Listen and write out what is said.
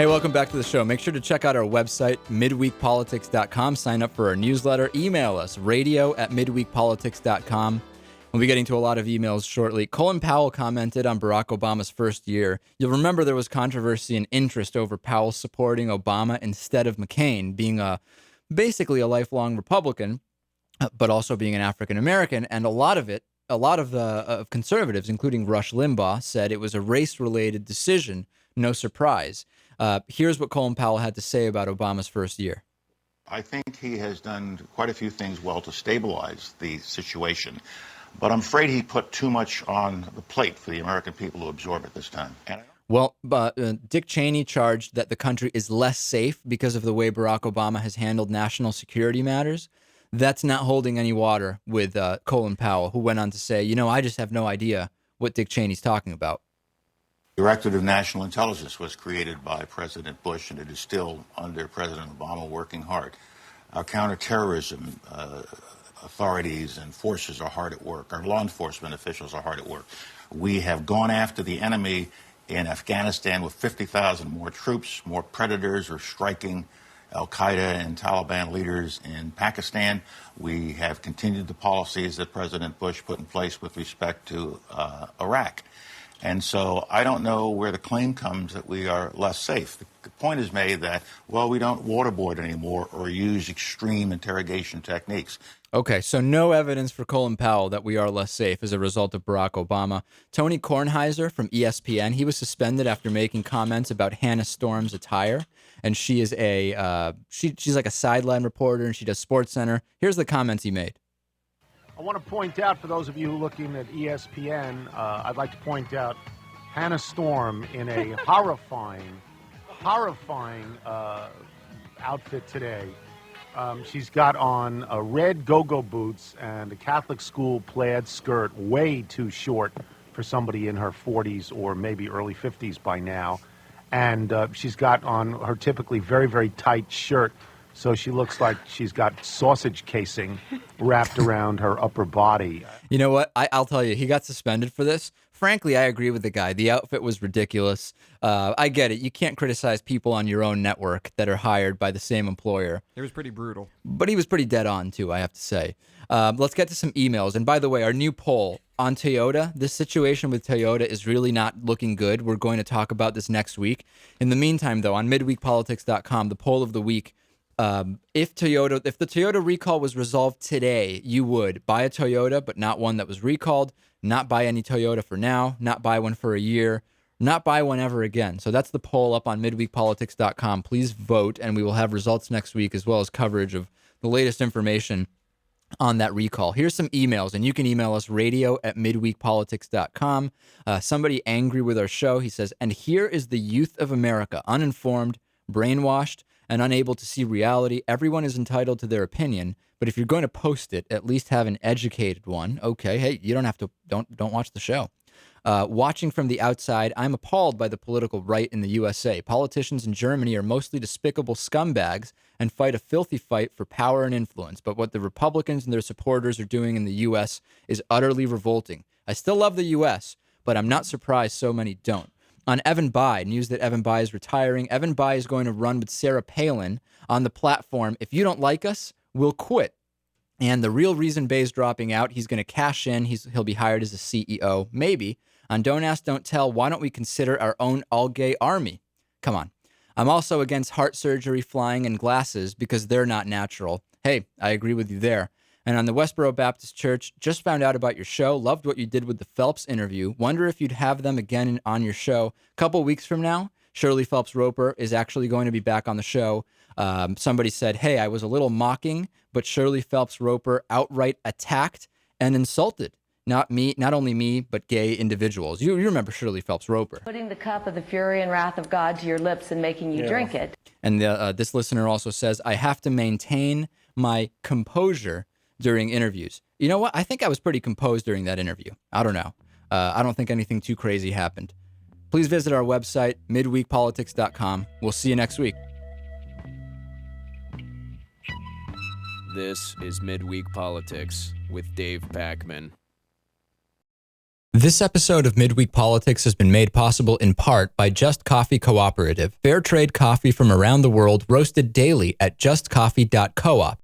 Hey, welcome back to the show. Make sure to check out our website, midweekpolitics.com. Sign up for our newsletter. Email us, radio@midweekpolitics.com. We'll be getting to a lot of emails shortly. Colin Powell commented on Barack Obama's first year. You'll remember there was controversy and interest over Powell supporting Obama instead of McCain, being basically a lifelong Republican, but also being an African-American. And a lot of conservatives, including Rush Limbaugh, said it was a race-related decision. No surprise. Here's what Colin Powell had to say about Obama's first year. I think he has done quite a few things well to stabilize the situation, but I'm afraid he put too much on the plate for the American people to absorb at this time. Well, Dick Cheney charged that the country is less safe because of the way Barack Obama has handled national security matters. That's not holding any water with Colin Powell, who went on to say, I just have no idea what Dick Cheney's talking about. Directorate of National Intelligence was created by President Bush, and it is still under President Obama working hard. Our counterterrorism authorities and forces are hard at work. Our law enforcement officials are hard at work. We have gone after the enemy in Afghanistan with 50,000 more troops. More predators are striking Al-Qaeda and Taliban leaders in Pakistan. We have continued the policies that President Bush put in place with respect to Iraq. And so I don't know where the claim comes that we are less safe. The point is made that, we don't waterboard anymore or use extreme interrogation techniques. Okay, so no evidence for Colin Powell that we are less safe as a result of Barack Obama. Tony Kornheiser from ESPN, he was suspended after making comments about Hannah Storm's attire. And she is she's like a sideline reporter, and she does SportsCenter. Here's the comments he made. I want to point out, for those of you looking at ESPN, I'd like to point out Hannah Storm in a horrifying outfit today. She's got on red go-go boots and a Catholic school plaid skirt, way too short for somebody in her 40s or maybe early 50s by now. And she's got on her typically very, very tight shirt, so she looks like she's got sausage casing wrapped around her upper body. You know what? I'll tell you, he got suspended for this. Frankly, I agree with the guy. The outfit was ridiculous. I get it. You can't criticize people on your own network that are hired by the same employer. It was pretty brutal. But he was pretty dead on, too, I have to say. Let's get to some emails. And by the way, our new poll on Toyota, this situation with Toyota is really not looking good. We're going to talk about this next week. In the meantime, though, on midweekpolitics.com, the poll of the week, if the Toyota recall was resolved today, you would buy a Toyota, but not one that was recalled, not buy any Toyota for now, not buy one for a year, not buy one ever again. So that's the poll up on midweekpolitics.com. Please vote, and we will have results next week as well as coverage of the latest information on that recall. Here's some emails, and you can email us radio@midweekpolitics.com. Somebody angry with our show, he says, and here is the youth of America, uninformed, brainwashed, and unable to see reality. Everyone is entitled to their opinion, but if you're going to post it, at least have an educated one. Okay, hey, you don't have to, don't watch the show. Watching from the outside, I'm appalled by the political right in the USA. Politicians in Germany are mostly despicable scumbags and fight a filthy fight for power and influence. But what the Republicans and their supporters are doing in the U.S. is utterly revolting. I still love the U.S., but I'm not surprised so many don't. On Evan Bayh, news that Evan Bayh is retiring. Evan Bayh is going to run with Sarah Palin on the platform, if you don't like us, we'll quit. And the real reason Bayh's dropping out, he's going to cash in. He'll be hired as a CEO, maybe. On Don't Ask, Don't Tell, why don't we consider our own all-gay army? Come on. I'm also against heart surgery, flying, and glasses because they're not natural. Hey, I agree with you there. And on the Westboro Baptist Church, just found out about your show. Loved what you did with the Phelps interview. Wonder if you'd have them again on your show. A couple weeks from now, Shirley Phelps Roper is actually going to be back on the show. Somebody said, hey, I was a little mocking, but Shirley Phelps Roper outright attacked and insulted. Not only me, but gay individuals. You remember Shirley Phelps Roper. Putting the cup of the fury and wrath of God to your lips and making you drink it. And this listener also says, I have to maintain my composure during interviews. You know what? I think I was pretty composed during that interview. I don't know. I don't think anything too crazy happened. Please visit our website, midweekpolitics.com. We'll see you next week. This is Midweek Politics with Dave Pakman. This episode of Midweek Politics has been made possible in part by Just Coffee Cooperative, fair trade coffee from around the world roasted daily at justcoffee.coop.